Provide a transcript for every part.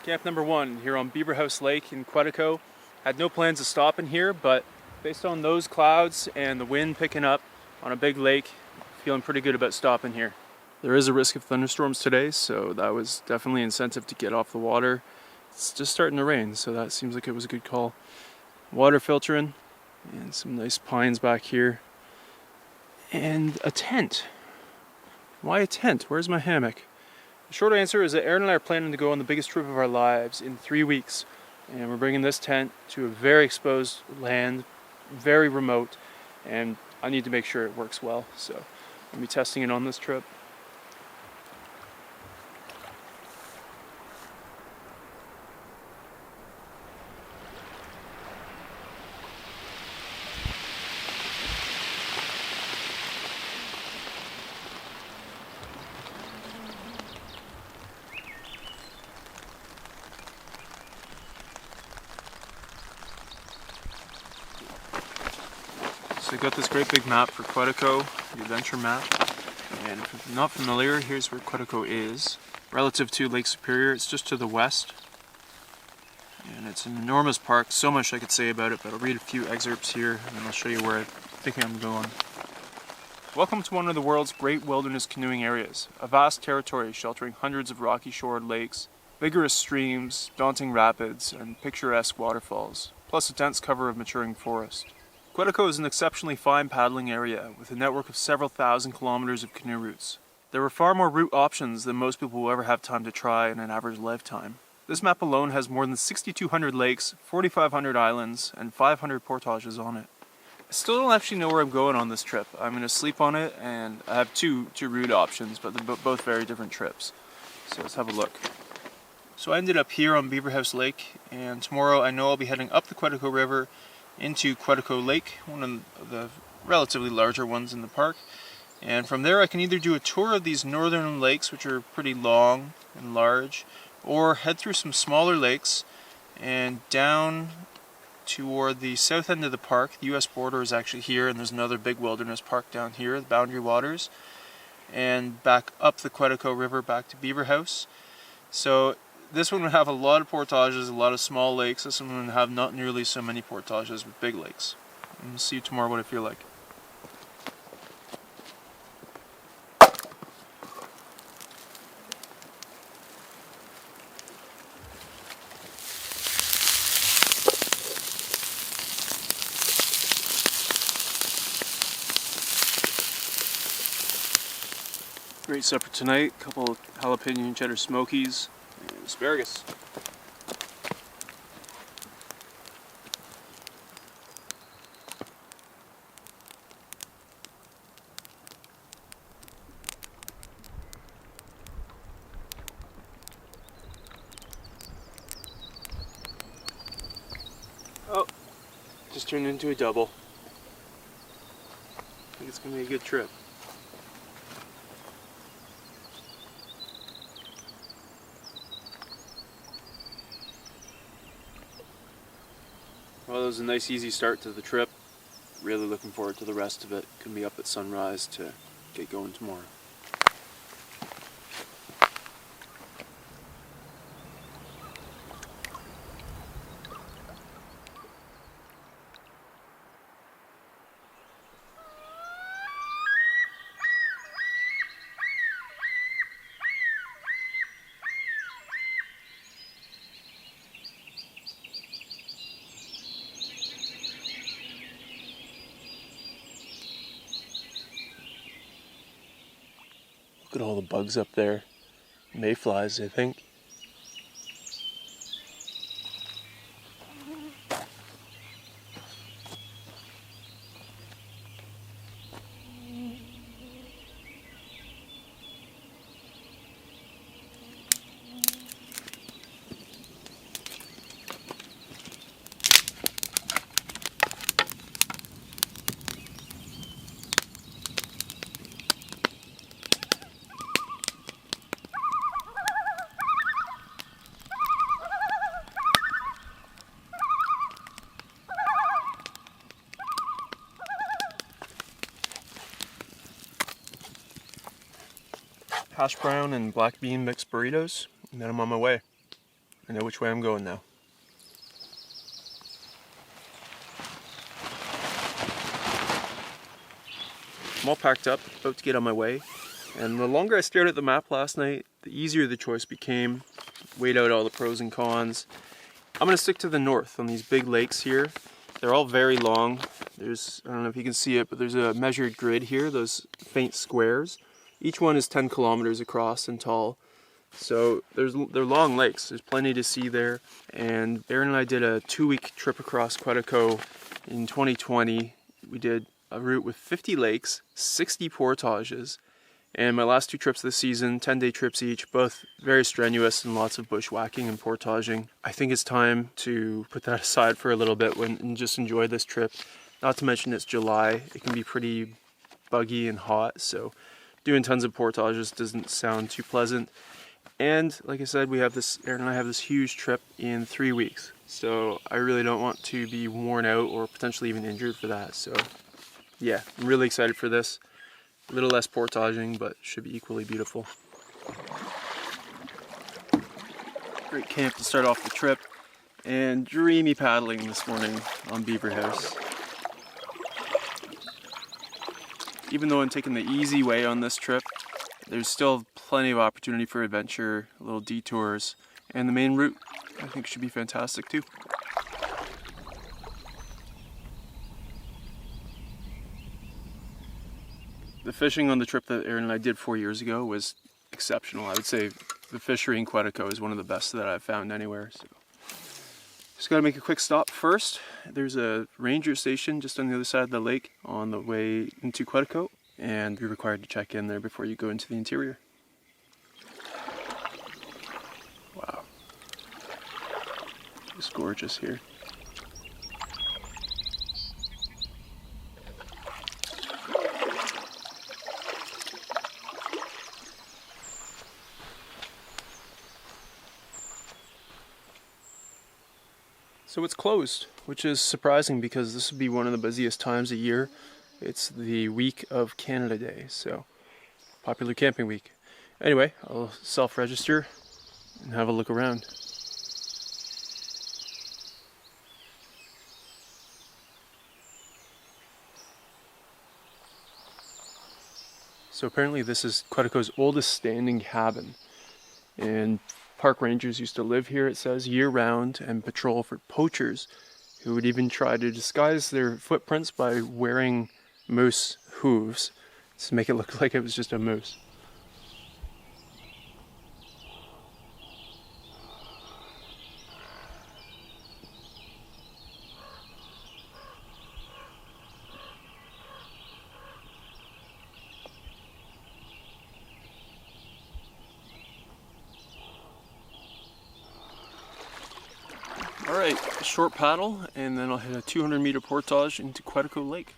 Camp number 1 here on Beaver House Lake in Quetico. Had no plans to stop in here, but based on those clouds and the wind picking up on a big lake, feeling pretty good about stopping here. There is a risk of thunderstorms today, so that was definitely incentive to get off the water. It's just starting to rain, so that seems like it was a good call. Water filtering and some nice pines back here. And a tent. Why a tent? Where's my hammock? The short answer is that Aaron and I are planning to go on the biggest trip of our lives in 3 weeks. And we're bringing this tent to a very exposed land, very remote, and I need to make sure it works well. So I'll be testing it on this trip. So I got this great big map for Quetico, the adventure map, and if you're not familiar, here's where Quetico is. Relative to Lake Superior, it's just to the west, and it's an enormous park, so much I could say about it, but I'll read a few excerpts here, and then I'll show you where I think I'm going. Welcome to one of the world's great wilderness canoeing areas, a vast territory sheltering hundreds of rocky shored lakes, vigorous streams, daunting rapids, and picturesque waterfalls, plus a dense cover of maturing forest. Quetico is an exceptionally fine paddling area with a network of several thousand kilometers of canoe routes. There are far more route options than most people will ever have time to try in an average lifetime. This map alone has more than 6,200 lakes, 4,500 islands, and 500 portages on it. I still don't actually know where I'm going on this trip. I'm going to sleep on it, and I have two route options, but they're both very different trips. So let's have a look. So I ended up here on Beaver House Lake, and tomorrow I know I'll be heading up the Quetico River into Quetico Lake, one of the relatively larger ones in the park. And from there I can either do a tour of these northern lakes, which are pretty long and large, or head through some smaller lakes and down toward the south end of the park. The US border is actually here, and there's another big wilderness park down here, the Boundary Waters, and back up the Quetico River back to Beaver House. So this one would have a lot of portages, a lot of small lakes. This one would have not nearly so many portages with big lakes. And we'll see tomorrow what I feel like. Great supper tonight, a couple of jalapeno and cheddar smokies, and asparagus. Oh, just turned into a double. I think it's going to be a good trip. Well, it was a nice easy start to the trip. Really looking forward to the rest of it. Gonna be up at sunrise to get going tomorrow. Look at all the bugs up there. Mayflies, I think. Hash brown and black bean mixed burritos, and then I'm on my way. I know which way I'm going now. I'm all packed up, about to get on my way. And the longer I stared at the map last night, the easier the choice became. Weighed out all the pros and cons. I'm gonna stick to the north on these big lakes here. They're all very long. There's, I don't know if you can see it, but there's a measured grid here, those faint squares. Each one is 10 kilometers across and tall. So they're long lakes. There's plenty to see there. And Aaron and I did a 2-week trip across Quetico in 2020. We did a route with 50 lakes, 60 portages. And my last 2 trips this season, 10-day trips each, both very strenuous and lots of bushwhacking and portaging. I think it's time to put that aside for a little bit and just enjoy this trip. Not to mention it's July. It can be pretty buggy and hot, so doing tons of portages doesn't sound too pleasant. And like I said, Aaron and I have this huge trip in 3 weeks. So I really don't want to be worn out or potentially even injured for that. So yeah, I'm really excited for this. A little less portaging, but should be equally beautiful. Great camp to start off the trip, and dreamy paddling this morning on Beaver House. Even though I'm taking the easy way on this trip, there's still plenty of opportunity for adventure, little detours, and the main route I think should be fantastic too. The fishing on the trip that Aaron and I did 4 years ago was exceptional. I would say the fishery in Quetico is one of the best that I've found anywhere. So just got to make a quick stop first. There's a ranger station just on the other side of the lake on the way into Quetico, and you're required to check in there before you go into the interior. Wow. It's gorgeous here. So it's closed, which is surprising because this would be one of the busiest times of year. It's the week of Canada Day, so popular camping week. Anyway, I'll self-register and have a look around. So apparently this is Quetico's oldest standing cabin, and park rangers used to live here, it says, year-round and patrol for poachers who would even try to disguise their footprints by wearing moose hooves to make it look like it was just a moose. Alright, a short paddle, and then I'll hit a 200-meter portage into Quetico Lake.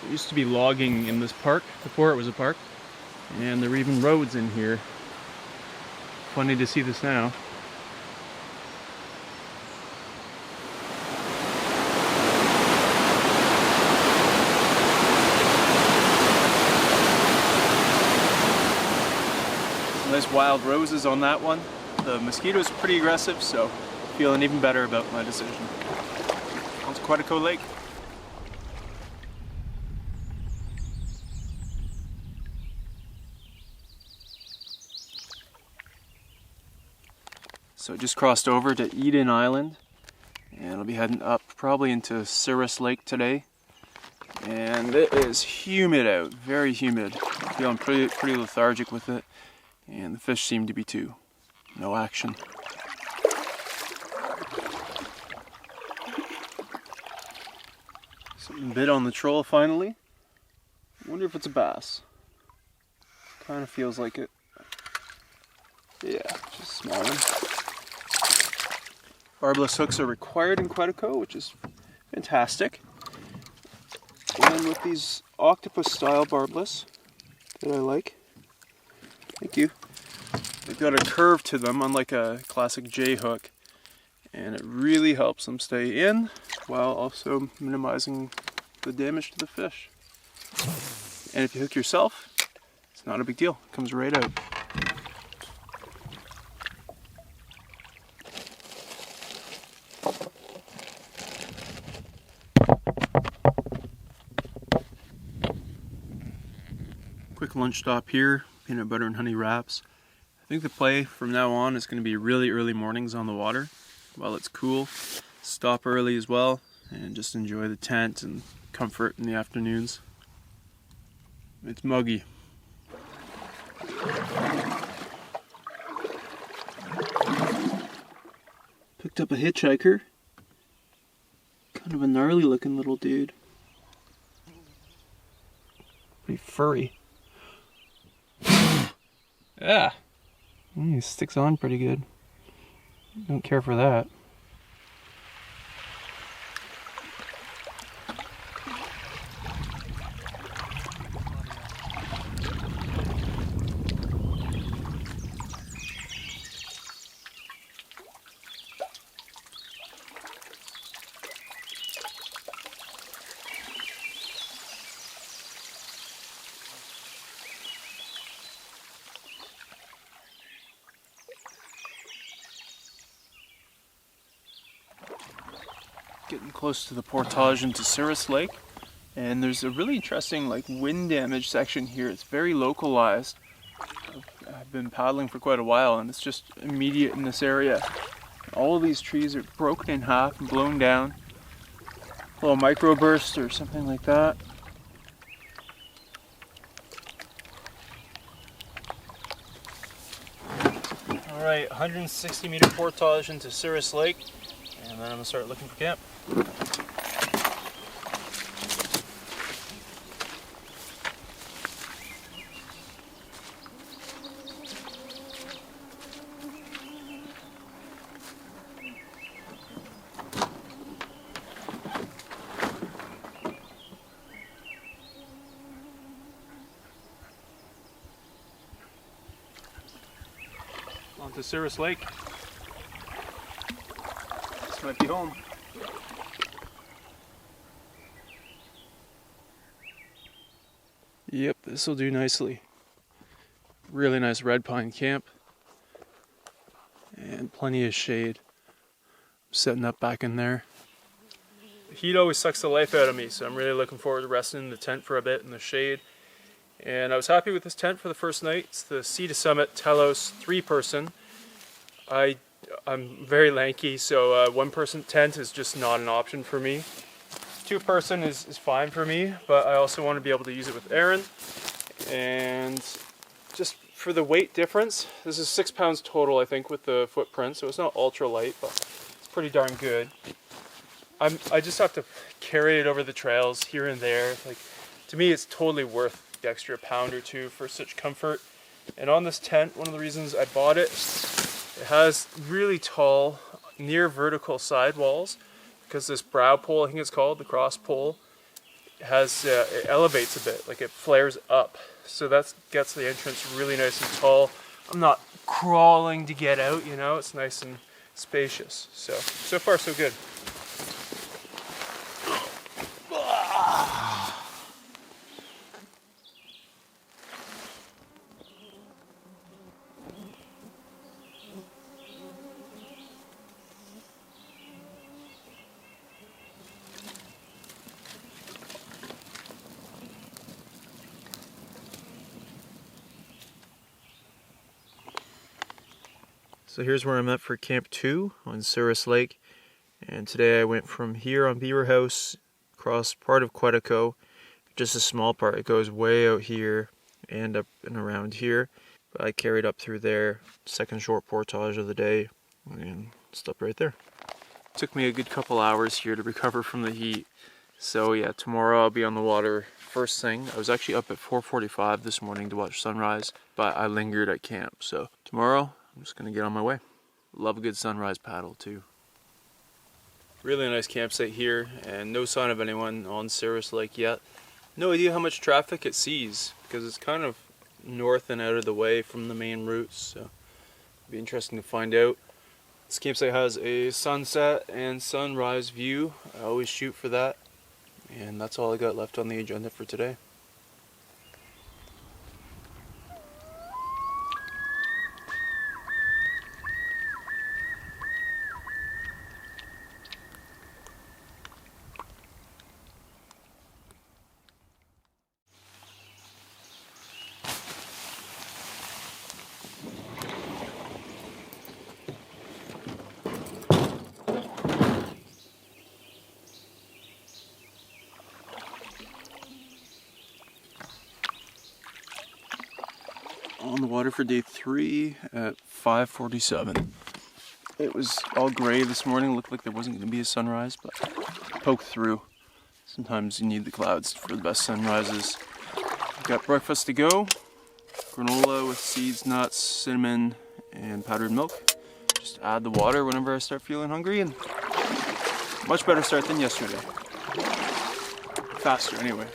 There used to be logging in this park before it was a park, and there were even roads in here. Funny to see this now. Nice wild roses on that one. The mosquitoes are pretty aggressive, so feeling even better about my decision. On to Quetico Lake. So just crossed over to Eden Island, and I'll be heading up probably into Cirrus Lake today. And it is humid out, very humid. Feeling pretty lethargic with it, and the fish seem to be too. No action. Something bit on the troll finally. Wonder if it's a bass. Kind of feels like it. Yeah, just a small one. Barbless hooks are required in Quetico, which is fantastic. And with these octopus style barbless that I like, thank you, they've got a curve to them unlike a classic J hook, and it really helps them stay in while also minimizing the damage to the fish. And if you hook yourself, it's not a big deal, it comes right out. Quick lunch stop here, peanut butter and honey wraps. I think the play from now on is going to be really early mornings on the water while it's cool. Stop early as well and just enjoy the tent and comfort in the afternoons. It's muggy. Picked up a hitchhiker. Kind of a gnarly looking little dude. Pretty furry. Yeah, he sticks on pretty good. Don't care for that. Getting close to the portage into Cirrus Lake, and there's a really interesting wind damage section here. It's very localized. I've been paddling for quite a while and it's just immediate in this area. All of these trees are broken in half and blown down. A little microburst or something like that. Alright, 160 meter portage into Cirrus Lake, and then I'm going to start looking for camp. On to Cirrus Lake. This might be home. Yep, this will do nicely. Really nice red pine camp. And plenty of shade. I'm setting up back in there. The heat always sucks the life out of me, so I'm really looking forward to resting in the tent for a bit in the shade. And I was happy with this tent for the first night. It's the Sea to Summit Telos 3-person. I'm very lanky, so a 1-person tent is just not an option for me. 2-person is fine for me, but I also want to be able to use it with Aaron. And just for the weight difference, this is 6 pounds total, I think, with the footprint, so it's not ultra light, but it's pretty darn good. I just have to carry it over the trails here and there. To me, it's totally worth the extra pound or two for such comfort. And on this tent, one of the reasons I bought it, it has really tall, near vertical sidewalls, because this brow pole, I think it's called, the cross pole, it elevates a bit, it flares up. So that gets the entrance really nice and tall. I'm not crawling to get out, it's nice and spacious. So far so good. So here's where I'm at for Camp 2 on Cirrus Lake, and today I went from here on Beaver House across part of Quetico just a small part. It goes way out here and up and around here. But I carried up through there, second short portage of the day, and stopped right there. Took me a good couple hours here to recover from the heat. So yeah, tomorrow I'll be on the water first thing. I was actually up at 4:45 this morning to watch sunrise, but I lingered at camp. So tomorrow I'm just gonna get on my way. Love a good sunrise paddle too. Really nice campsite here, and no sign of anyone on Cirrus Lake yet. No idea how much traffic it sees because it's kind of north and out of the way from the main routes. So it'll be interesting to find out. This campsite has a sunset and sunrise view. I always shoot for that. And that's all I got left on the agenda for today. On the water for day 3 at 5:47. It was all gray this morning, looked like there wasn't going to be a sunrise, but poked through. Sometimes you need the clouds for the best sunrises. Got breakfast to go. Granola with seeds, nuts, cinnamon, and powdered milk. Just add the water whenever I start feeling hungry, and much better start than yesterday. Faster anyway.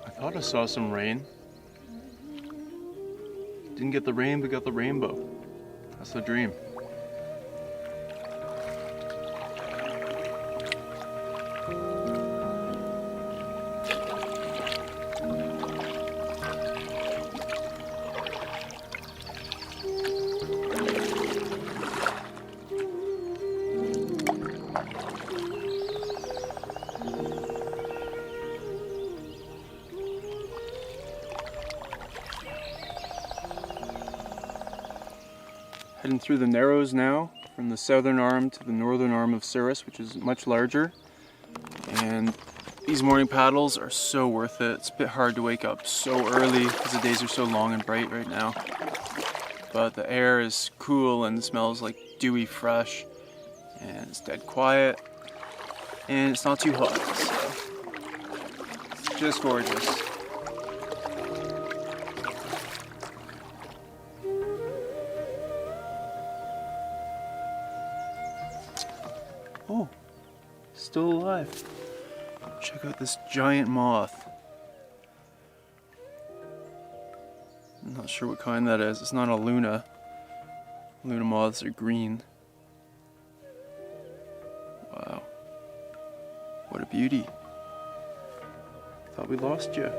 I thought I saw some rain. Didn't get the rain, but got the rainbow. That's the dream. Heading through the Narrows now, from the southern arm to the northern arm of Cirrus, which is much larger. And these morning paddles are so worth it. It's a bit hard to wake up so early because the days are so long and bright right now. But the air is cool and smells like dewy fresh. And it's dead quiet. And it's not too hot, so it's just gorgeous. Oh, still alive. Check out this giant moth. I'm not sure what kind that is. It's not a Luna. Luna moths are green. Wow. What a beauty. Thought we lost you.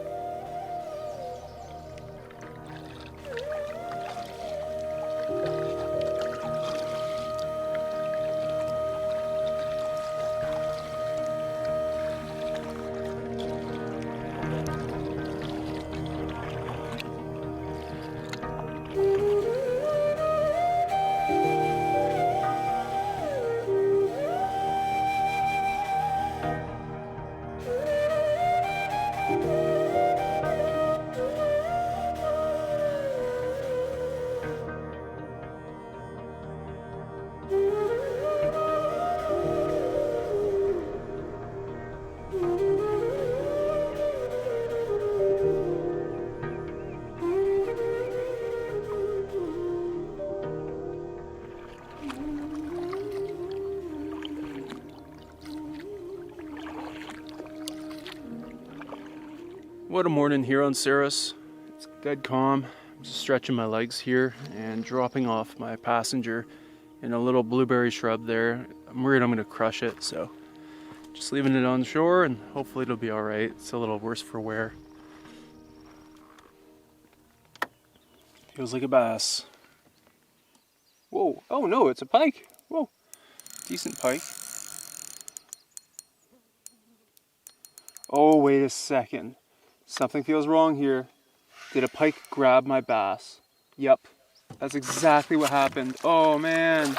What a morning here on Ceres. It's dead calm. I'm just stretching my legs here and dropping off my passenger in a little blueberry shrub there. I'm worried I'm going to crush it, so just leaving it on shore and hopefully it'll be alright. It's a little worse for wear. Feels like a bass. Whoa, oh no, it's a pike. Whoa, decent pike. Oh, wait a second. Something feels wrong here. Did a pike grab my bass? Yep, that's exactly what happened. Oh man,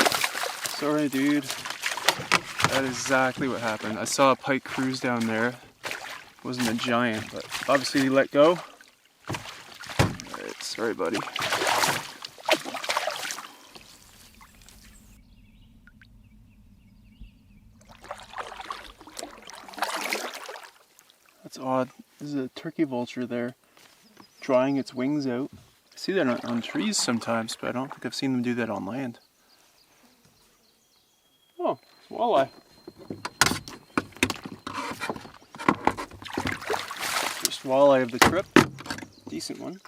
sorry dude. That is exactly what happened. I saw a pike cruise down there. It wasn't a giant, but obviously he let go. Alright, sorry buddy. That's odd. There's a turkey vulture there, drying its wings out. I see that on trees sometimes, but I don't think I've seen them do that on land. Oh, it's walleye. First walleye of the trip. Decent one.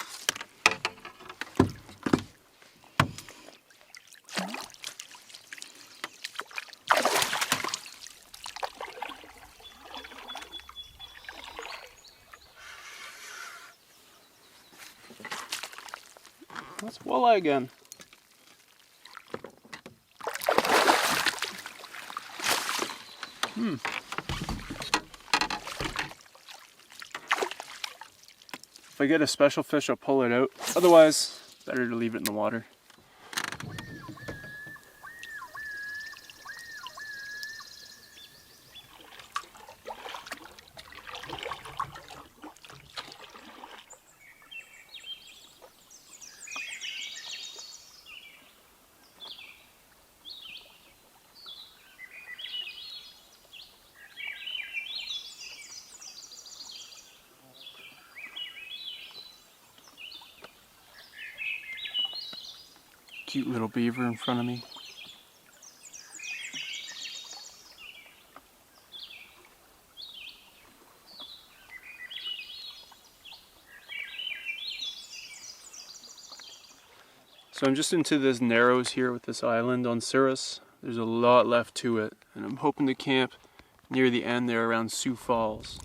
That's walleye again. If I get a special fish, I'll pull it out. Otherwise, better to leave it in the water. Cute little beaver in front of me. So I'm just into this narrows here with this island on Ceres. There's a lot left to it, and I'm hoping to camp near the end there around Sioux Falls.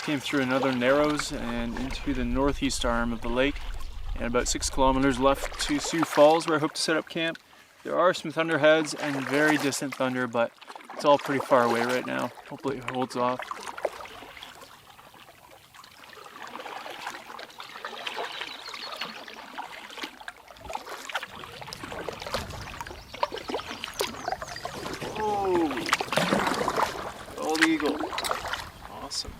Came through another narrows and into the northeast arm of the lake, and about 6 kilometers left to Sioux Falls, where I hope to set up camp. There are some thunderheads and very distant thunder, but it's all pretty far away right now. Hopefully it holds off. Oh, bald eagle. Awesome.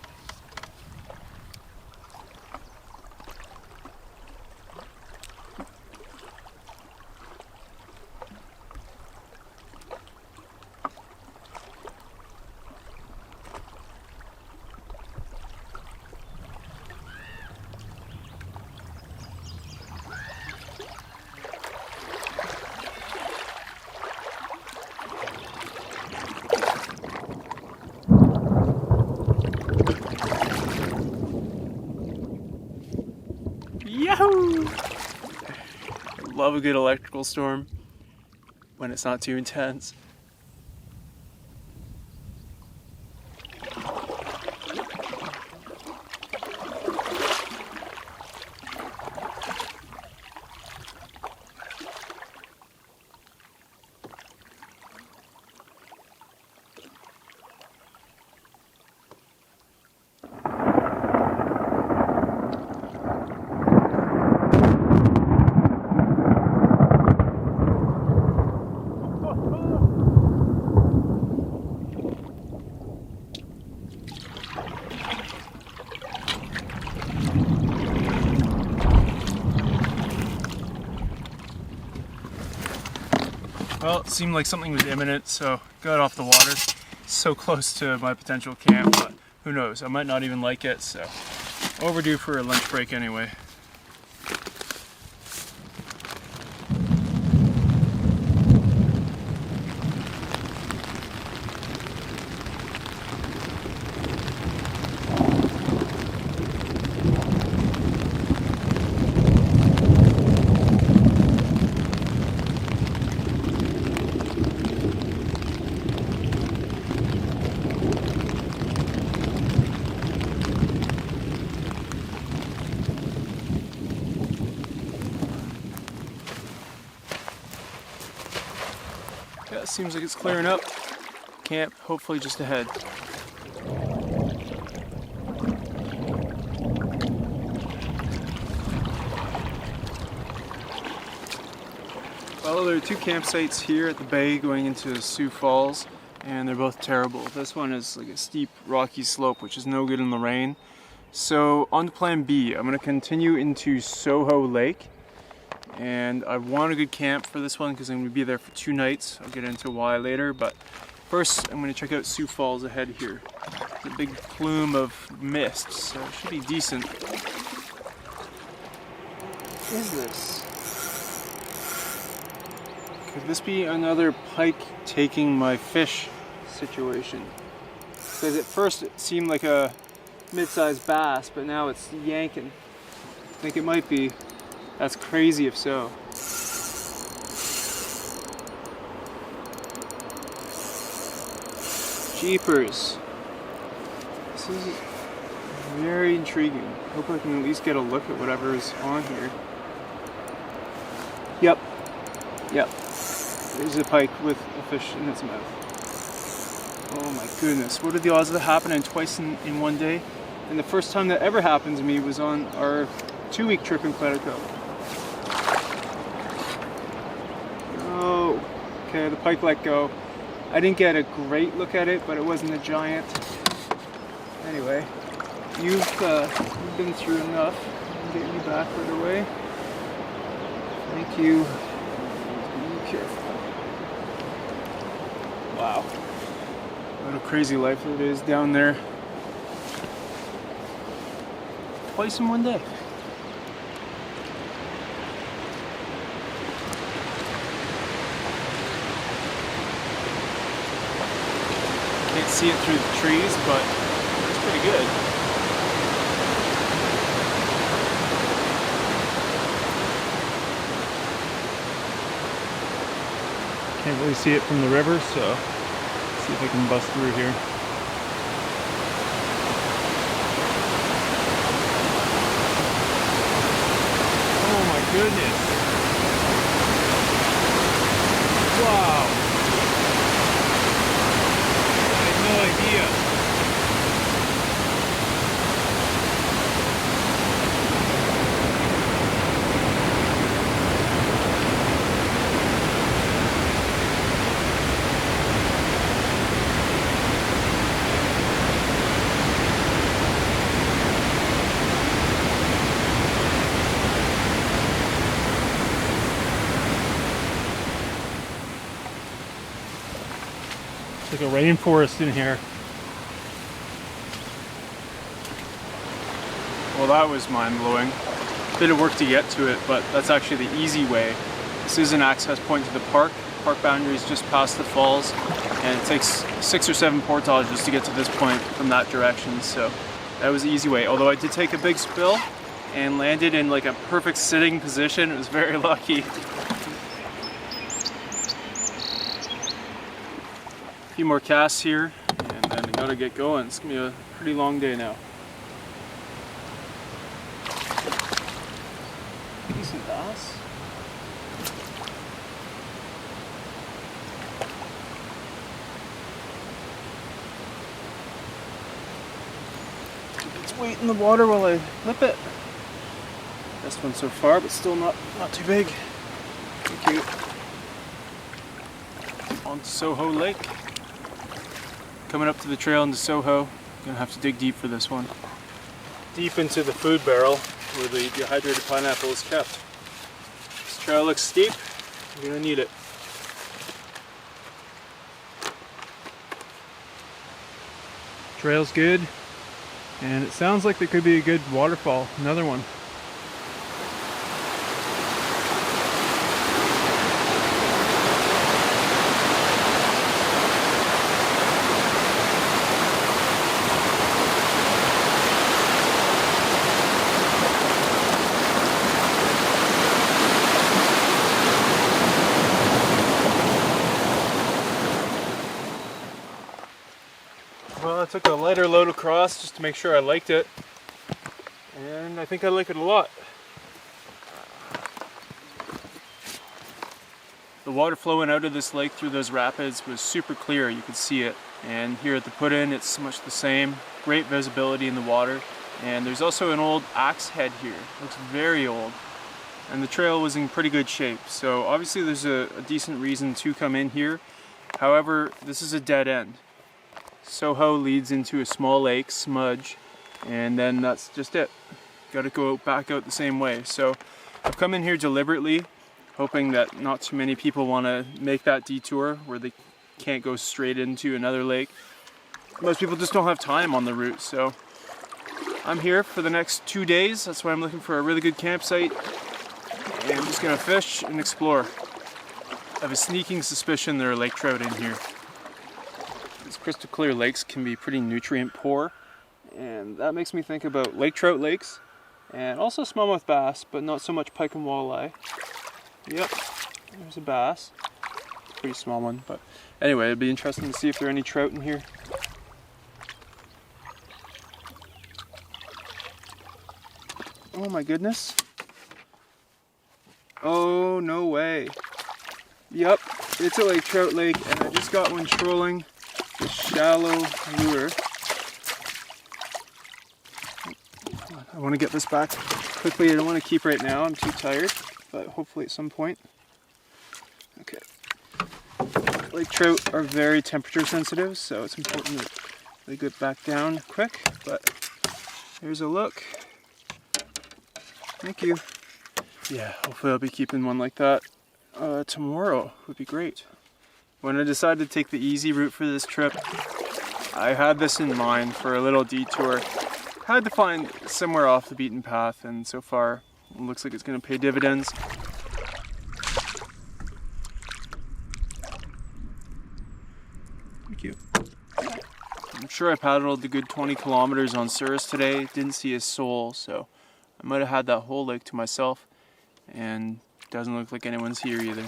Yahoo! I love a good electrical storm when it's not too intense. Well, it seemed like something was imminent, so got off the water. So close to my potential camp, but who knows? I might not even like it, so overdue for a lunch break anyway. Yeah, it seems like it's clearing up. Camp, hopefully just ahead. Well, there are two campsites here at the bay going into Sioux Falls, and they're both terrible. This one is like a steep, rocky slope, which is no good in the rain. So on to plan B, I'm going to continue into Soho Lake. And I want a good camp for this one because I'm going to be there for 2 nights. I'll get into why later, but first I'm going to check out Sioux Falls ahead here. It's a big plume of mist, so it should be decent. What is this? Could this be another pike taking my fish situation? Because at first it seemed like a mid-sized bass, but now it's yanking. I think it might be. That's crazy if so. Jeepers. This is very intriguing. Hope I can at least get a look at whatever is on here. Yep. There's a pike with a fish in its mouth. Oh my goodness. What are the odds of that happening twice in one day? And the first time that ever happened to me was on our 2-week trip in Quetico. Okay, the pike let go. I didn't get a great look at it, but it wasn't a giant. Anyway, you've been through enough. I'm getting you back right away. Thank you. Be careful. Wow. What a crazy life it is down there. Twice in one day. Can't see it through the trees, but it's pretty good. Can't really see it from the river, so let's see if I can bust through here. Oh my goodness. Wow. No idea. It's like a rainforest in here. Well, that was mind-blowing. Bit of work to get to it, but that's actually the easy way. This is an access point to the park. Park boundary is just past the falls, and it takes 6 or 7 portages to get to this point from that direction, so that was the easy way. Although I did take a big spill and landed in like a perfect sitting position. It was very lucky. A few more casts here, and then I gotta get going. It's gonna be a pretty long day now. Decent bass. Keep its weight in the water while I flip it. Best one so far, but still not too big. Thank you. On to Soho Lake. Coming up to the trail into Soho. Gonna have to dig deep for this one. Deep into the food barrel where the dehydrated pineapple is kept. This trail looks steep. You're gonna need it. Trail's good, and it sounds like there could be a good waterfall, another one. Well, I took a lighter load across just to make sure I liked it, and I think I like it a lot. The water flowing out of this lake through those rapids was super clear, you could see it. And here at the put-in it's much the same, great visibility in the water. And there's also an old axe head here, it looks very old. And the trail was in pretty good shape, so obviously there's a decent reason to come in here. However, this is a dead end. Soho leads into a small lake, Smudge, and then that's just it. Gotta go back out the same way. So I've come in here deliberately, hoping that not too many people want to make that detour where they can't go straight into another lake. Most people just don't have time on the route, so I'm here for the next 2 days. That's why I'm looking for a really good campsite, and I'm just gonna fish and explore. I have a sneaking suspicion there are lake trout in here. These crystal clear lakes can be pretty nutrient poor, and that makes me think about lake trout lakes and also smallmouth bass, but not so much pike and walleye. Yep, there's a bass, pretty small one, but anyway, it'd be interesting to see if there are any trout in here. Oh my goodness. Oh, no way. Yep, it's a lake trout lake, and I just got one trolling the shallow lure. I want to get this back quickly. I don't want to keep right now, I'm too tired, but hopefully at some point. Okay. Lake trout are very temperature sensitive, so it's important that they get back down quick, but here's a look. Thank you. Yeah, hopefully I'll be keeping one like that tomorrow. Would be great. When I decided to take the easy route for this trip, I had this in mind for a little detour. Had to find somewhere off the beaten path, and so far it looks like it's going to pay dividends. Thank you. I'm sure I paddled a good 20 kilometers on Surus today, didn't see a soul, so I might have had that whole lake to myself, and doesn't look like anyone's here either.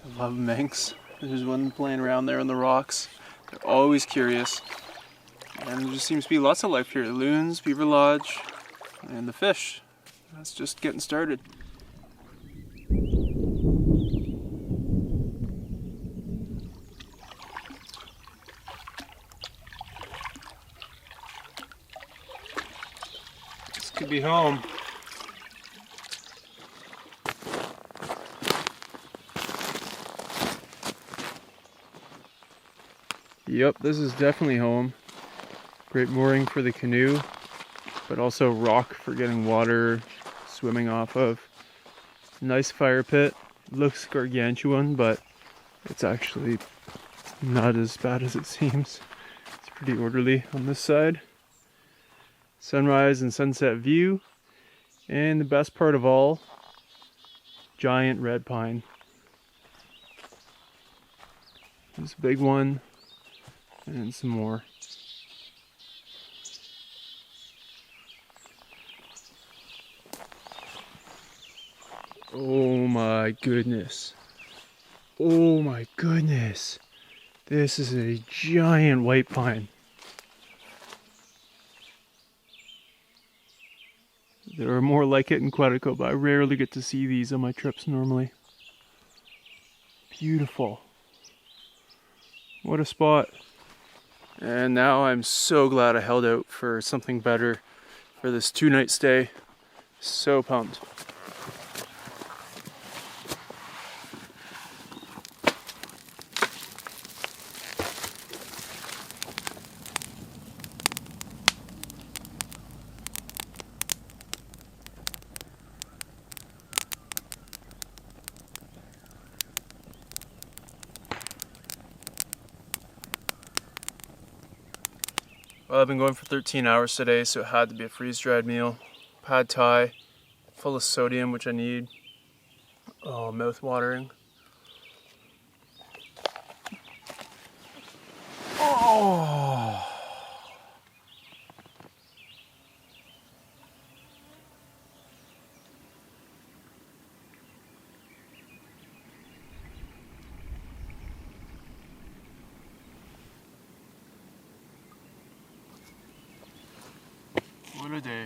I love minks. There's one playing around there on the rocks. They're always curious. And there just seems to be lots of life here. Loons, beaver lodge, and the fish. That's just getting started. This could be home. Yep, this is definitely home. Great mooring for the canoe, but also rock for getting water swimming off of. Nice fire pit. Looks gargantuan, but it's actually not as bad as it seems. It's pretty orderly on this side. Sunrise and sunset view, and the best part of all, giant red pine. There's a big one. And some more. Oh my goodness. Oh my goodness. This is a giant white pine. There are more like it in Quetico, but I rarely get to see these on my trips normally. Beautiful. What a spot. And now I'm so glad I held out for something better for this 2-night stay. So pumped. Well, I've been going for 13 hours today, so it had to be a freeze-dried meal. Pad Thai, full of sodium, which I need. Oh, mouth-watering. Oh! What a day.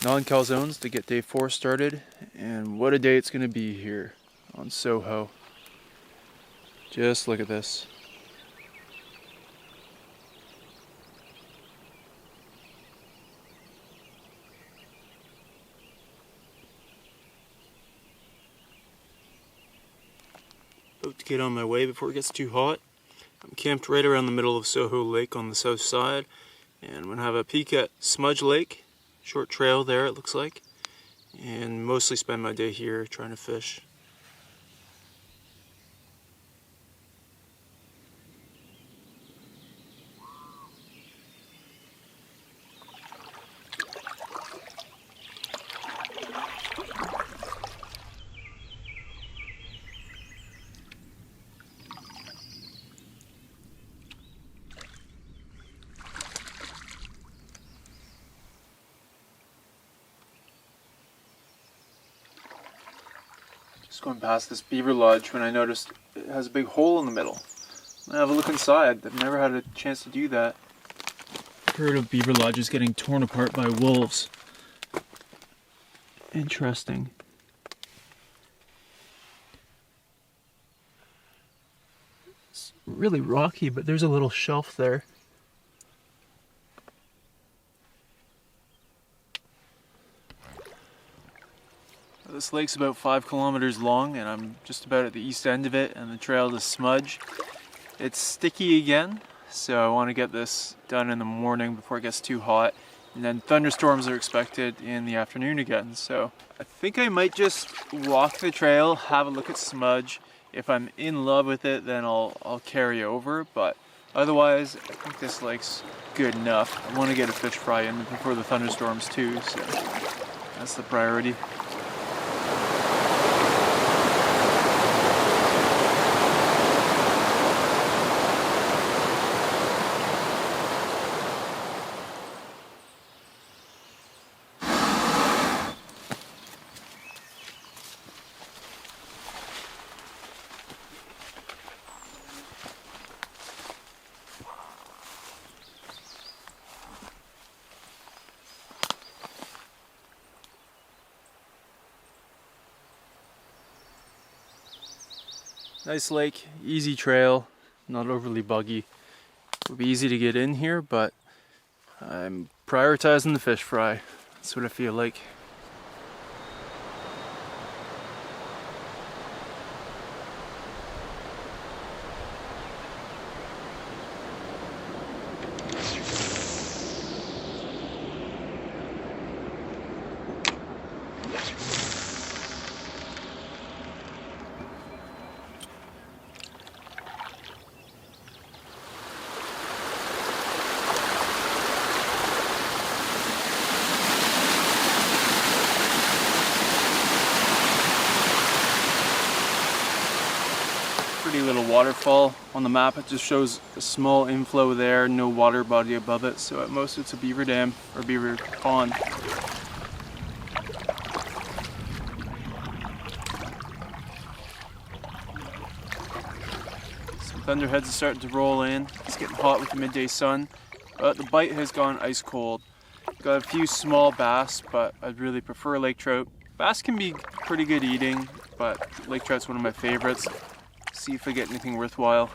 Non-calzones to get day 4 started, and what a day it's going to be here on Soho. Just look at this. About to get on my way before it gets too hot. I'm camped right around the middle of Soho Lake on the south side, and I'm going to have a peek at Smudge Lake. Short trail there, it looks like, and mostly spend my day here trying to fish. Just going past this beaver lodge when I noticed it has a big hole in the middle. I'm gonna have a look inside. I've never had a chance to do that. Heard of beaver lodges getting torn apart by wolves. Interesting. It's really rocky, but there's a little shelf there. This lake's about 5 kilometers long, and I'm just about at the east end of it, and the trail to Smudge. It's sticky again, so I want to get this done in the morning before it gets too hot. And then thunderstorms are expected in the afternoon again, so I think I might just walk the trail, have a look at Smudge. If I'm in love with it, then I'll carry over, but otherwise, I think this lake's good enough. I want to get a fish fry in before the thunderstorms too, so that's the priority. Nice lake, easy trail, not overly buggy. It'll be easy to get in here, but I'm prioritizing the fish fry. That's what I feel like. waterfall. On the map it just shows a small inflow there, no water body above it, so at most it's a beaver dam or beaver pond. Some thunderheads are starting to roll in. It's getting hot with the midday sun, but the bite has gone ice cold. Got a few small bass, but I'd really prefer lake trout. Bass can be pretty good eating, but lake trout's one of my favorites. See if I get anything worthwhile.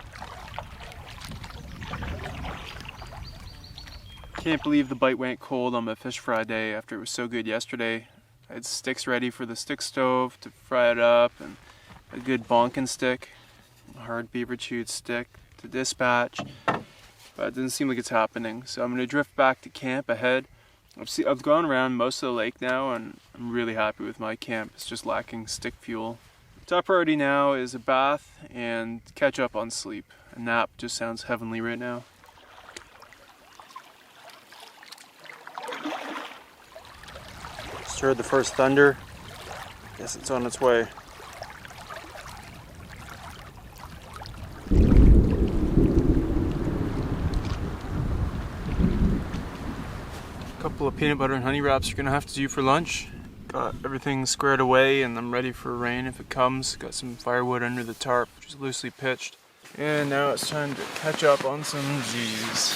Can't believe the bite went cold on my fish fry day after it was so good yesterday. I had sticks ready for the stick stove to fry it up, and a good bonking stick, a hard beaver chewed stick to dispatch, but it doesn't seem like it's happening. So I'm going to drift back to camp ahead. I've gone around most of the lake now, and I'm really happy with my camp. It's just lacking stick fuel. Top priority now is a bath and catch up on sleep. A nap just sounds heavenly right now. Just heard the first thunder. Guess it's on its way. A couple of peanut butter and honey wraps you're gonna have to do for lunch. Got everything squared away and I'm ready for rain if it comes. Got some firewood under the tarp, which is loosely pitched. And now it's time to catch up on some G's.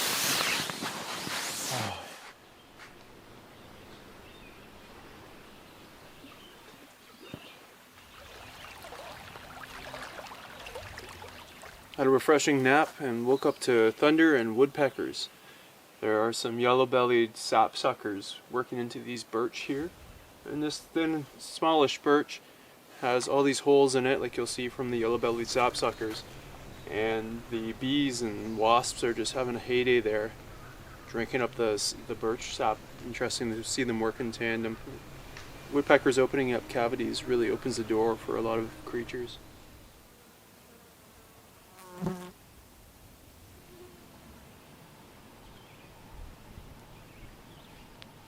Oh. Had a refreshing nap and woke up to thunder and woodpeckers. There are some yellow-bellied sapsuckers working into these birch here. And this thin, smallish birch has all these holes in it, like you'll see from the yellow-bellied sapsuckers. And the bees and wasps are just having a heyday there, drinking up the birch sap. Interesting to see them work in tandem. Woodpeckers opening up cavities really opens the door for a lot of creatures.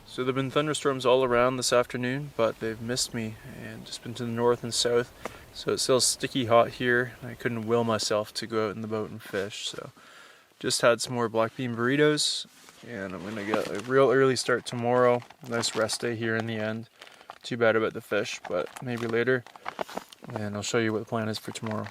So there have been thunderstorms all around this afternoon, but they've missed me and just been to the north and south. So it's still sticky hot here. I couldn't will myself to go out in the boat and fish. So just had some more black bean burritos, and I'm gonna get a real early start tomorrow. Nice rest day here in the end. Too bad about the fish, but maybe later. And I'll show you what the plan is for tomorrow.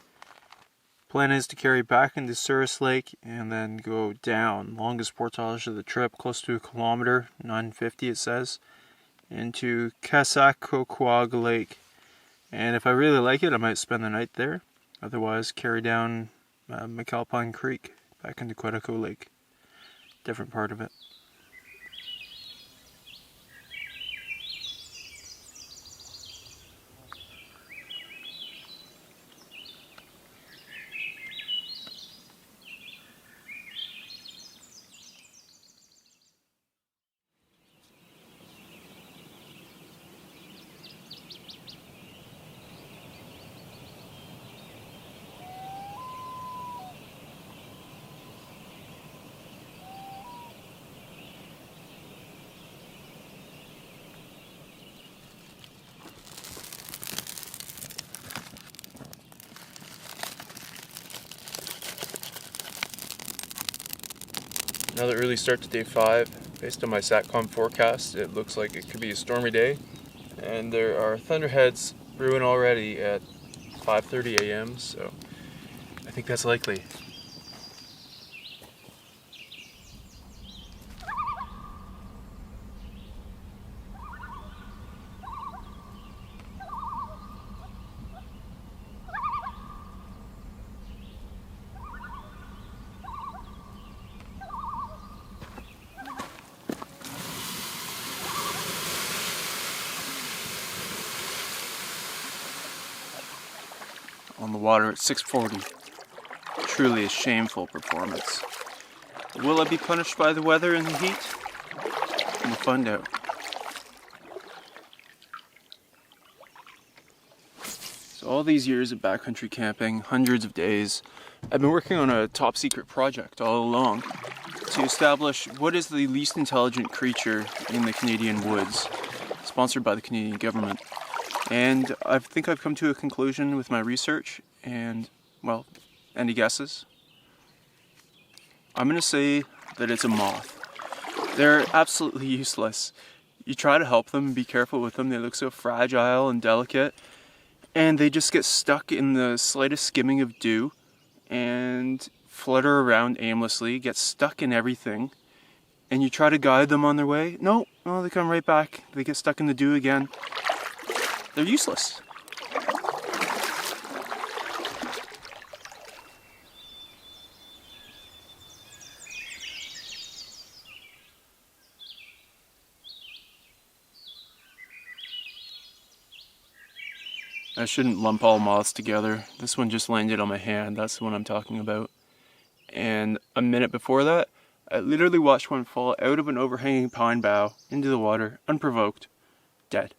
Plan is to carry back into Souris Lake and then go down, longest portage of the trip, close to 1 kilometer, 950 it says, into Quetico Lake. And if I really like it, I might spend the night there. Otherwise, carry down McAlpine Creek back into Quetico Lake. Different part of it. Another early start to day 5. Based on my SATCOM forecast, it looks like it could be a stormy day. And there are thunderheads brewing already at 5:30 a.m., so I think that's likely. On the water at 6:40. Truly a shameful performance. Will I be punished by the weather and the heat? We'll find out. So all these years of backcountry camping, hundreds of days, I've been working on a top secret project all along to establish what is the least intelligent creature in the Canadian woods, sponsored by the Canadian government. And I think I've come to a conclusion with my research, and well, Any guesses? I'm gonna say that it's a moth. They're absolutely useless. You try to help them, be careful with them, they look so fragile and delicate, and they just get stuck in the slightest skimming of dew and flutter around aimlessly, get stuck in everything, and you try to guide them on their way. No, they come right back. They get stuck in the dew again. They're useless. I shouldn't lump all moths together. This one just landed on my hand. That's the one I'm talking about. And a minute before that, I literally watched one fall out of an overhanging pine bough into the water, unprovoked, dead.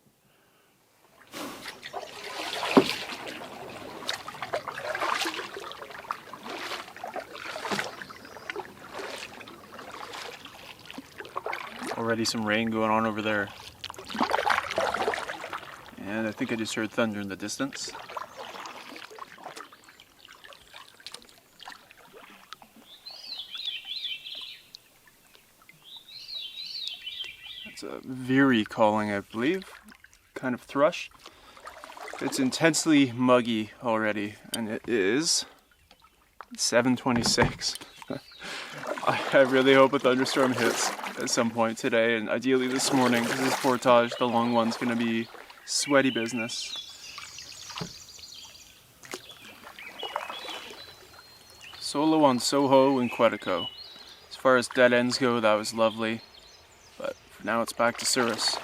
Already some rain going on over there. And I think I just heard thunder in the distance. It's a veery calling, I believe. Kind of thrush. It's intensely muggy already, and it is 7:26. I really hope a thunderstorm hits at some point today, and ideally this morning, because this portage, the long one's going to be sweaty business. Solo on Soho in Quetico. As far as dead ends go, that was lovely, but for now it's back to Souris.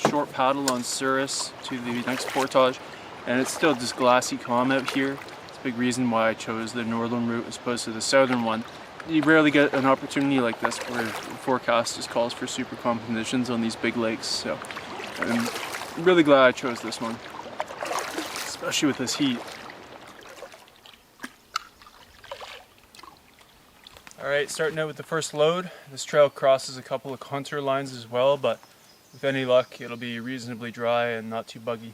Short paddle on Souris to the next portage, and it's still just glassy calm out here. It's a big reason why I chose the northern route as opposed to the southern one. You rarely get an opportunity like this where the forecast just calls for super calm conditions on these big lakes, so I'm really glad I chose this one, especially with this heat. Alright, starting out with the first load. This trail crosses a couple of contour lines as well, but with any luck, it'll be reasonably dry and not too buggy.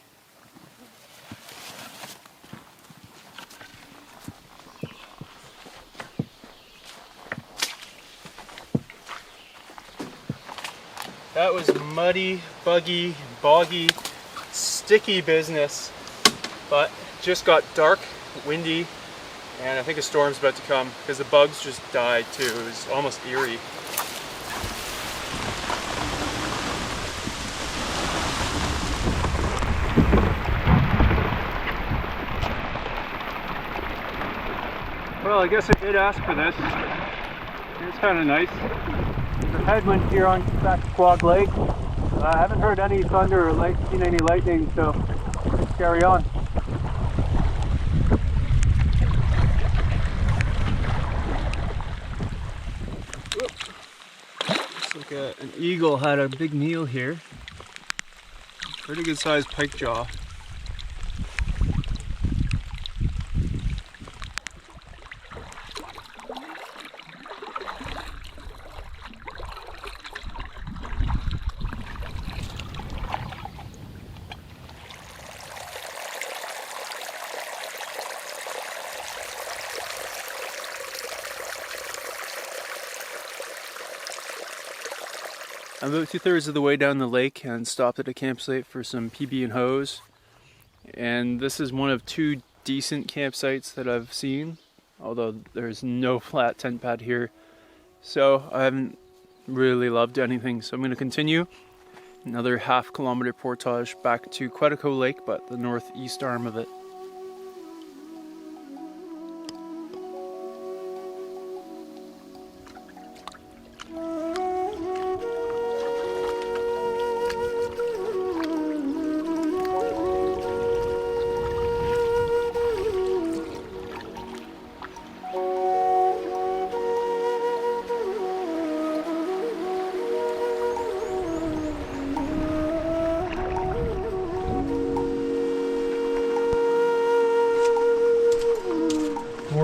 That was muddy, buggy, boggy, sticky business, but just got dark, windy, and I think a storm's about to come because the bugs just died too. It was almost eerie. Well, I guess I did ask for this. It's kind of nice. There's a headwind here on back to Quag Lake. I haven't heard any thunder or seen any lightning, so let's carry on. Looks like an eagle had a big meal here. Pretty good sized pike jaw. I'm about 2/3 of the way down the lake and stopped at a campsite for some PB and hose. And this is one of two decent campsites that I've seen, although there's no flat tent pad here. So I haven't really loved anything, so I'm going to continue. Another half-kilometer portage back to Quetico Lake, but the northeast arm of it.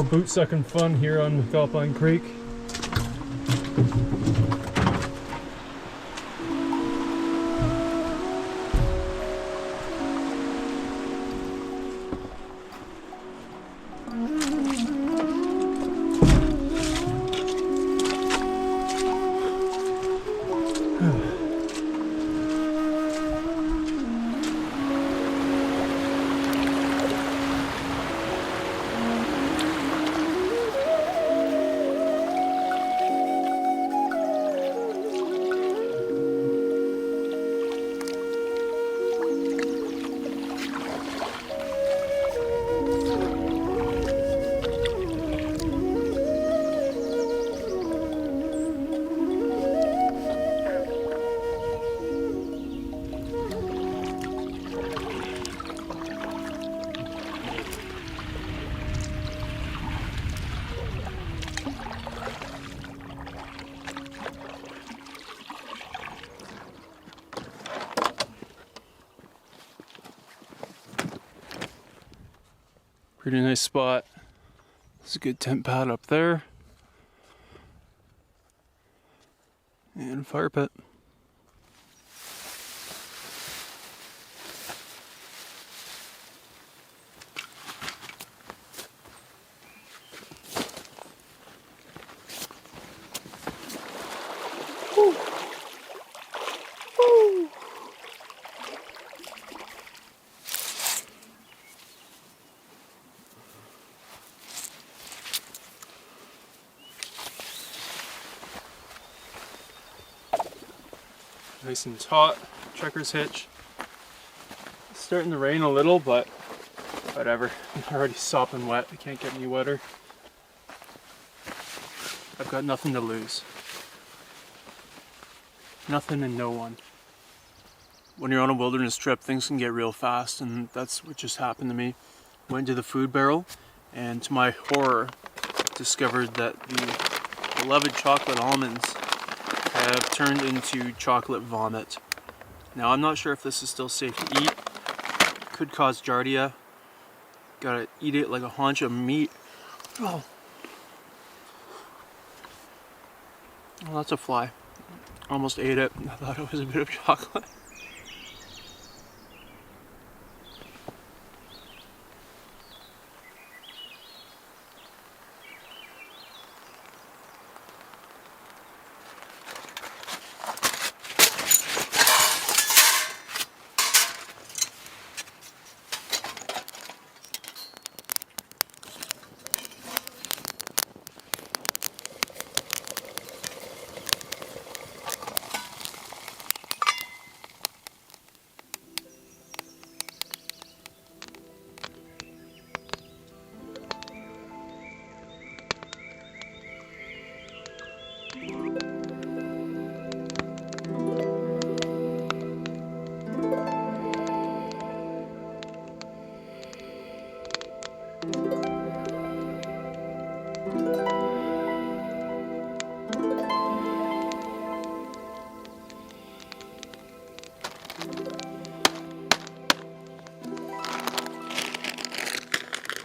boot sucking fun here on Gulpine Creek. Pretty nice spot. There's a good tent pad up there. And a fire pit. Woo. Woo. Nice and taut, Trekker's hitch. It's starting to rain a little, but whatever. I'm already sopping wet. It can't get any wetter. I've got nothing to lose. Nothing and no one. When you're on a wilderness trip, things can get real fast, and that's what just happened to me. Went to the food barrel, and to my horror, discovered that the beloved chocolate almonds have turned into chocolate vomit. Now I'm not sure if this is still safe to eat. Could cause giardia. Gotta eat it like a haunch of meat. Oh. Well, that's a fly. Almost ate it. I thought it was a bit of chocolate.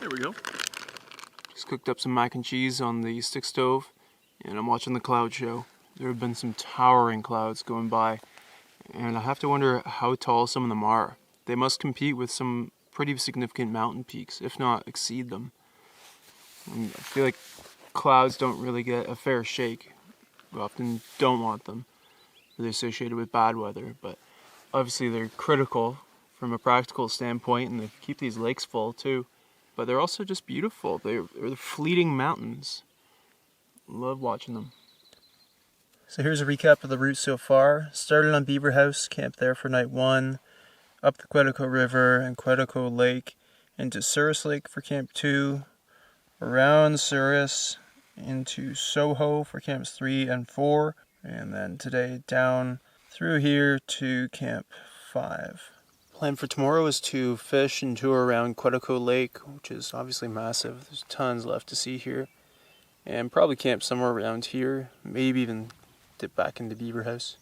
There we go. Just cooked up some mac and cheese on the stick stove, and I'm watching the cloud show. There have been some towering clouds going by, and I have to wonder how tall some of them are. They must compete with some pretty significant mountain peaks, if not exceed them. And I feel like clouds don't really get a fair shake. We often don't want them. They're associated with bad weather, but obviously they're critical from a practical standpoint, and they keep these lakes full too. But they're also just beautiful. They're fleeting mountains. Love watching them. So here's a recap of the route so far. Started on Beaver House, camped there for night 1, up the Quetico River and Quetico Lake, into Souris Lake for camp 2, around Souris, into Soho for camps 3 and 4, and then today down through here to camp 5. Plan for tomorrow is to fish and tour around Quetico Lake, which is obviously massive. There's tons left to see here. And probably camp somewhere around here, maybe even dip back into Beaver House.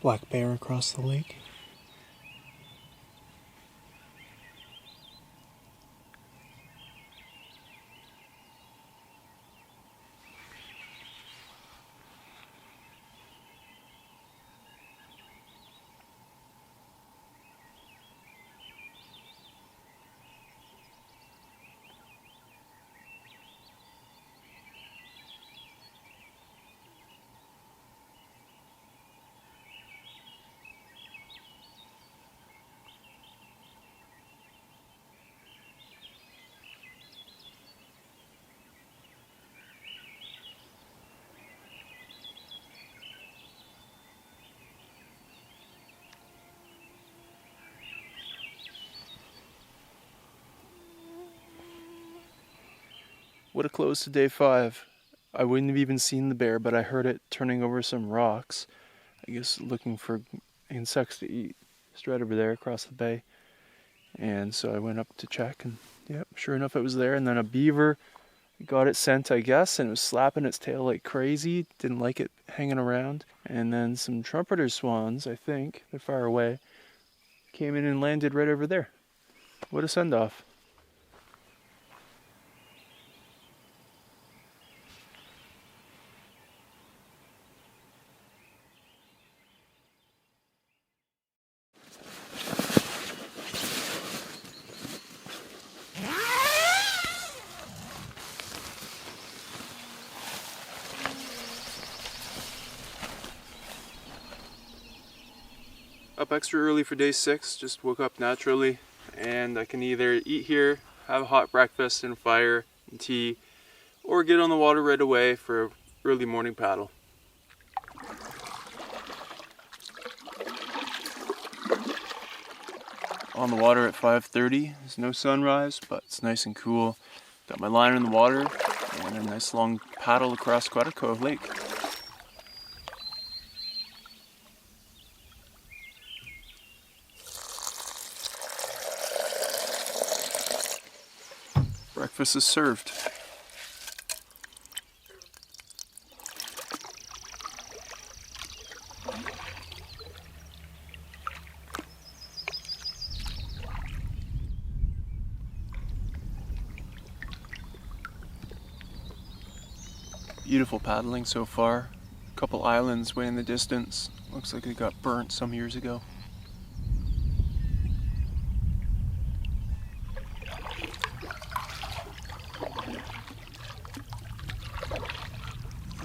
Black bear across the lake. Would have closed to day 5. I wouldn't have even seen the bear, but I heard it turning over some rocks. I guess looking for insects to eat. Just right over there across the bay. And so I went up to check, and yep, sure enough it was there. And then a beaver got its scent, I guess, and it was slapping its tail like crazy. Didn't like it hanging around. And then some trumpeter swans, I think, they're far away, came in and landed right over there. What a send-off. Up extra early for day 6, just woke up naturally, and I can either eat here, have a hot breakfast and fire and tea, or get on the water right away for an early morning paddle. On the water at 5:30, there's no sunrise, but it's nice and cool. Got my line in the water and a nice long paddle across Quetico Lake. Breakfast is served. Beautiful paddling so far. A couple islands way in the distance. Looks like it got burnt some years ago.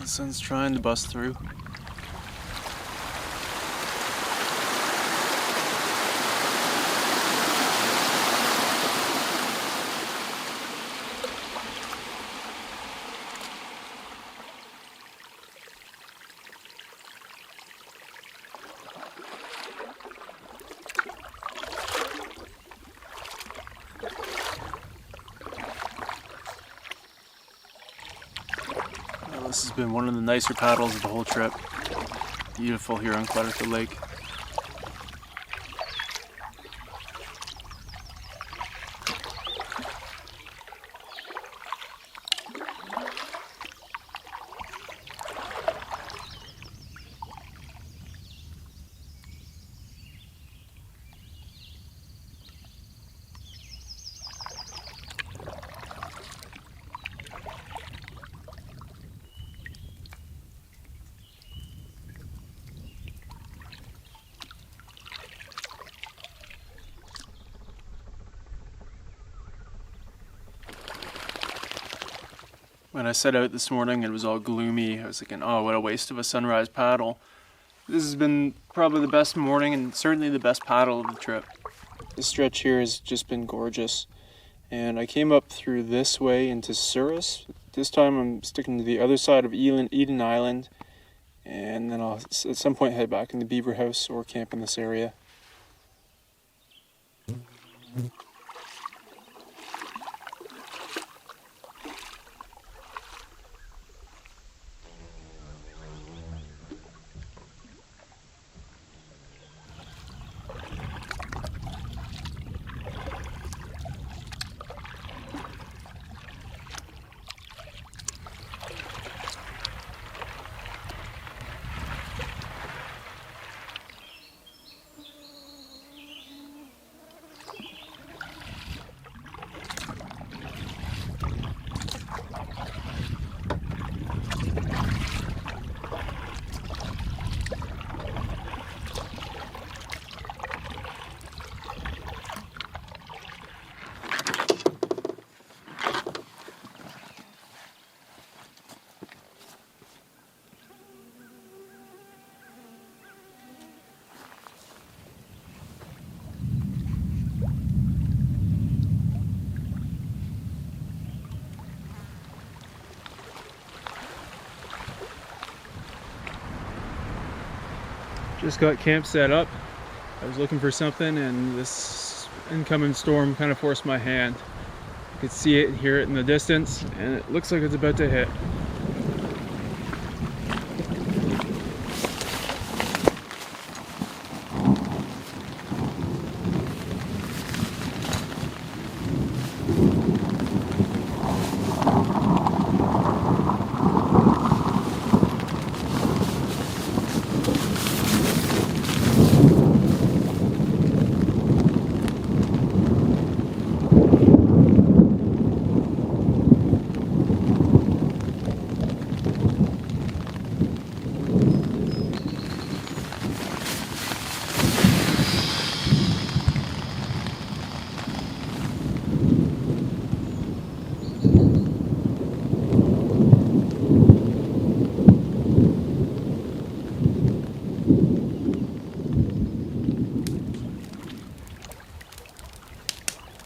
The sun's trying to bust through. This has been one of the nicer paddles of the whole trip. Beautiful here on Quetico Lake. When I set out this morning, it was all gloomy. I was thinking, oh, what a waste of a sunrise paddle. This has been probably the best morning and certainly the best paddle of the trip. This stretch here has just been gorgeous. And I came up through this way into Souris. This time I'm sticking to the other side of Eden Island. And then I'll at some point head back in the Beaver House or camp in this area. Just got camp set up. I was looking for something and this incoming storm kind of forced my hand. You could see it and hear it in the distance and it looks like it's about to hit.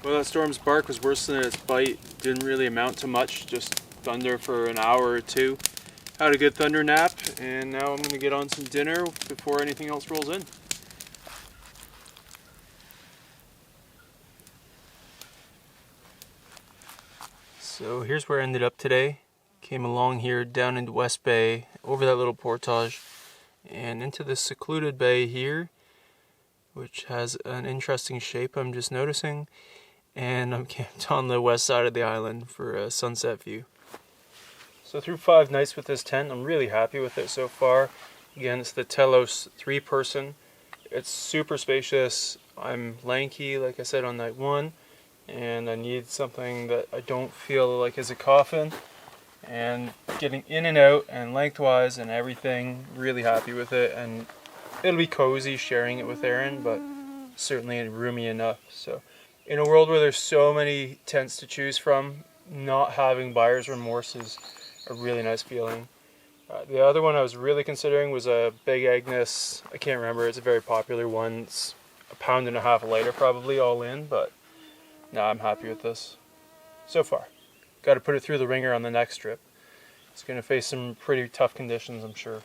Well, that storm's bark was worse than its bite. Didn't really amount to much, just thunder for an hour or two. Had a good thunder nap, and now I'm going to get on some dinner before anything else rolls in. So here's where I ended up today. Came along here down into West Bay, over that little portage, and into this secluded bay here, which has an interesting shape I'm just noticing. And I'm camped on the west side of the island for a sunset view. So through 5 nights with this tent, I'm really happy with it so far. Again, it's the Telos 3-person. It's super spacious. I'm lanky, like I said on night 1, and I need something that I don't feel like is a coffin. And getting in and out and lengthwise and everything, really happy with it. And it'll be cozy sharing it with Aaron, but certainly roomy enough. So in a world where there's so many tents to choose from, not having buyer's remorse is a really nice feeling. The other one I was really considering was a Big Agnes. I can't remember, it's a very popular one. It's £1.50 a lighter probably all in, but no, I'm happy with this so far. Got to put it through the ringer on the next trip. It's going to face some pretty tough conditions, I'm sure.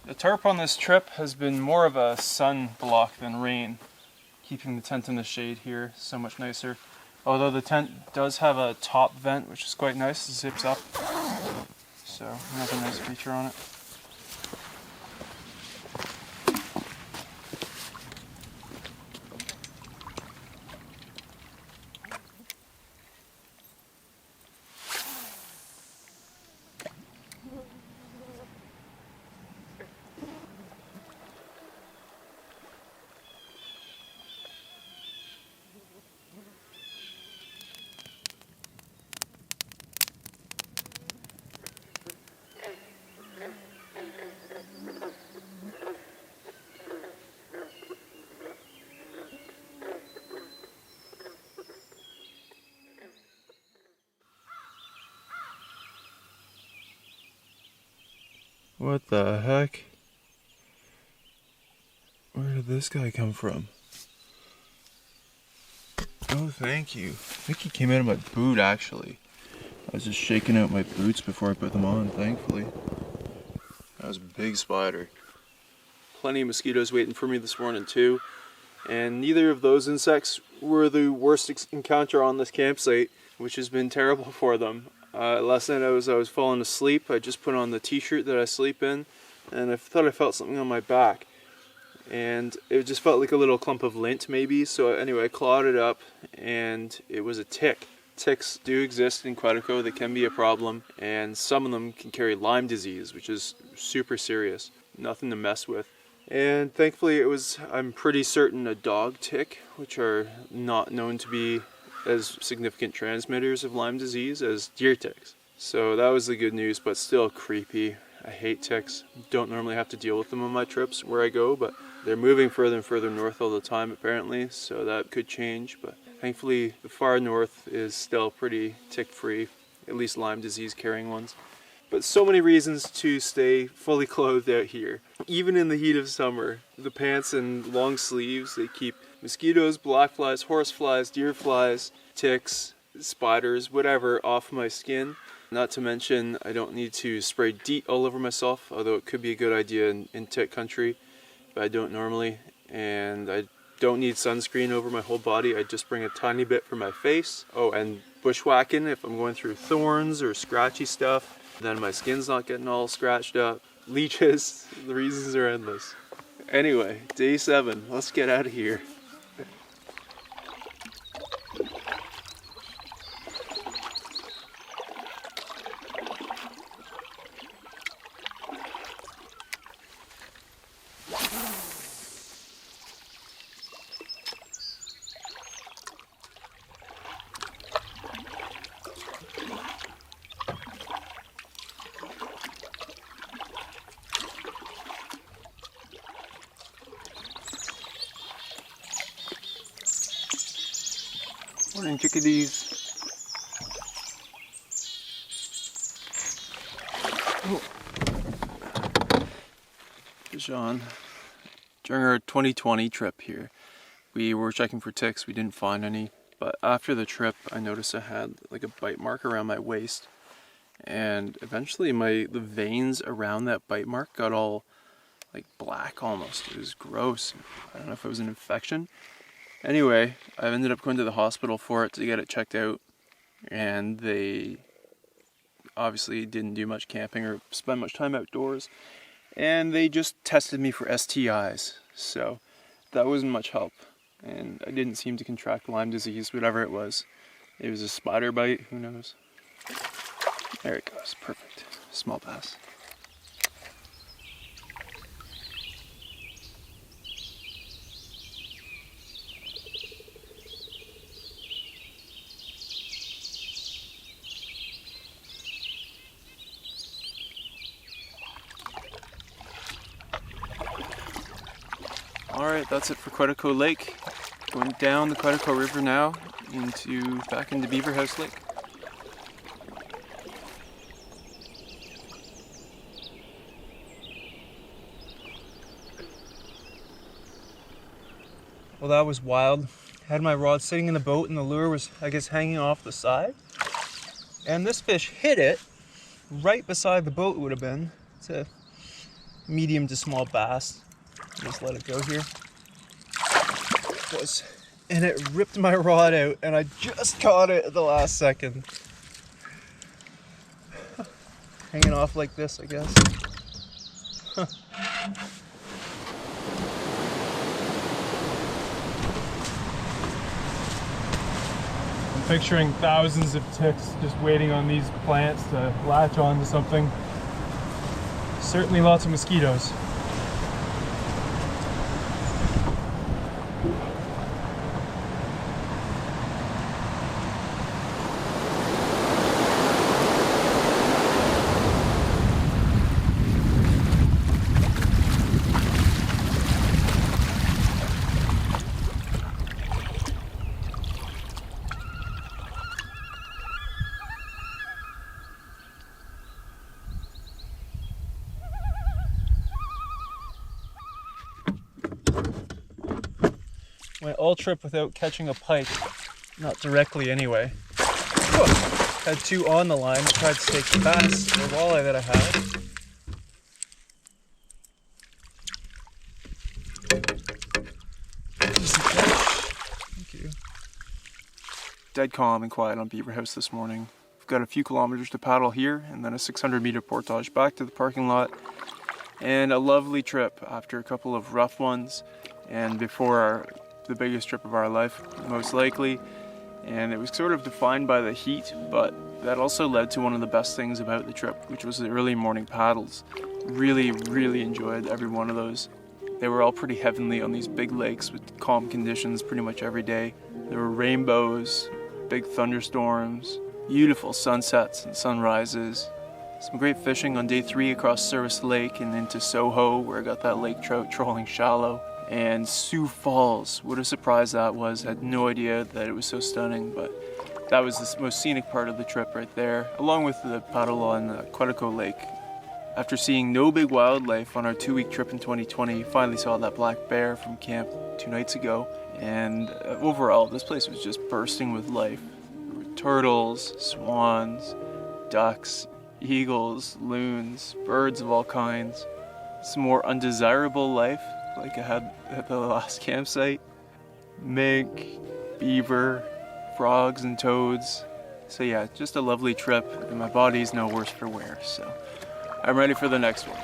The tarp on this trip has been more of a sun block than rain, keeping the tent in the shade here so much nicer. Although the tent does have a top vent, which is quite nice, it zips up. So another nice feature on it. What the heck? Where did this guy come from? Oh, thank you. I think he came out of my boot, actually. I was just shaking out my boots before I put them on, thankfully. That was a big spider. Plenty of mosquitoes waiting for me this morning, too. And neither of those insects were the worst encounter on this campsite, which has been terrible for them. Last night I was falling asleep. I just put on the t-shirt that I sleep in, and I thought I felt something on my back. And it just felt like a little clump of lint maybe. So anyway, I clawed it up, and it was a tick. Ticks do exist in Quetico. They can be a problem, and some of them can carry Lyme disease, which is super serious. Nothing to mess with. And thankfully it was, I'm pretty certain, a dog tick, which are not known to be as significant transmitters of Lyme disease as deer ticks. So that was the good news, but still creepy. I hate ticks. Don't normally have to deal with them on my trips where I go, but they're moving further and further north all the time apparently, so that could change. But thankfully the far north is still pretty tick free, at least Lyme disease carrying ones. But so many reasons to stay fully clothed out here. Even in the heat of summer, the pants and long sleeves, they keep mosquitoes, black flies, horse flies, deer flies, ticks, spiders, whatever off my skin. Not to mention, I don't need to spray DEET all over myself, although it could be a good idea in tick country, but I don't normally. And I don't need sunscreen over my whole body. I just bring a tiny bit for my face. Oh, and bushwhacking if I'm going through thorns or scratchy stuff, then my skin's not getting all scratched up. Leeches, the reasons are endless. Anyway, day 7, let's get out of here. Morning, chickadees. Oh. Jean, during our 2020 trip here, we were checking for ticks. We didn't find any, but after the trip, I noticed I had like a bite mark around my waist, and eventually the veins around that bite mark got all like black almost. It was gross. I don't know if it was an infection. Anyway, I ended up going to the hospital for it to get it checked out, and they obviously didn't do much camping or spend much time outdoors, and they just tested me for STIs, so that wasn't much help, and I didn't seem to contract Lyme disease, whatever it was. It was a spider bite, who knows. There it goes, perfect. Small bass. Alright, that's it for Quetico Lake. Going down the Quetico River now, back into Beaver House Lake. Well, that was wild. I had my rod sitting in the boat and the lure was, I guess, hanging off the side. And this fish hit it right beside the boat. It would have been. It's a medium to small bass. Just let it go here. And it ripped my rod out, and I just caught it at the last second. Hanging off like this, I guess. I'm picturing thousands of ticks just waiting on these plants to latch on to something. Certainly lots of mosquitoes. Went all trip without catching a pike, not directly anyway. Whoa. Had 2 on the line, tried to take the bass or walleye that I had. Decent fish. Thank you. Dead calm and quiet on Beaver House this morning. We've got a few kilometers to paddle here and then a 600-meter portage back to the parking lot. And a lovely trip after a couple of rough ones and before the biggest trip of our life, most likely. And it was sort of defined by the heat, but that also led to one of the best things about the trip, which was the early morning paddles. Really, really enjoyed every one of those. They were all pretty heavenly on these big lakes with calm conditions pretty much every day. There were rainbows, big thunderstorms, beautiful sunsets and sunrises. Some great fishing on day 3 across Service Lake and into Soho, where I got that lake trout trolling shallow. And Sioux Falls, what a surprise that was. I had no idea that it was so stunning, but that was the most scenic part of the trip right there, along with the paddle on Quetico Lake. After seeing no big wildlife on our 2-week trip in 2020, finally saw that black bear from camp 2 nights ago, And overall, this place was just bursting with life. There were turtles, swans, ducks, eagles, loons, birds of all kinds. Some more undesirable life, like I had at the last campsite. Mink, beaver, frogs and toads. So yeah, just a lovely trip, and my body's no worse for wear, so I'm ready for the next one.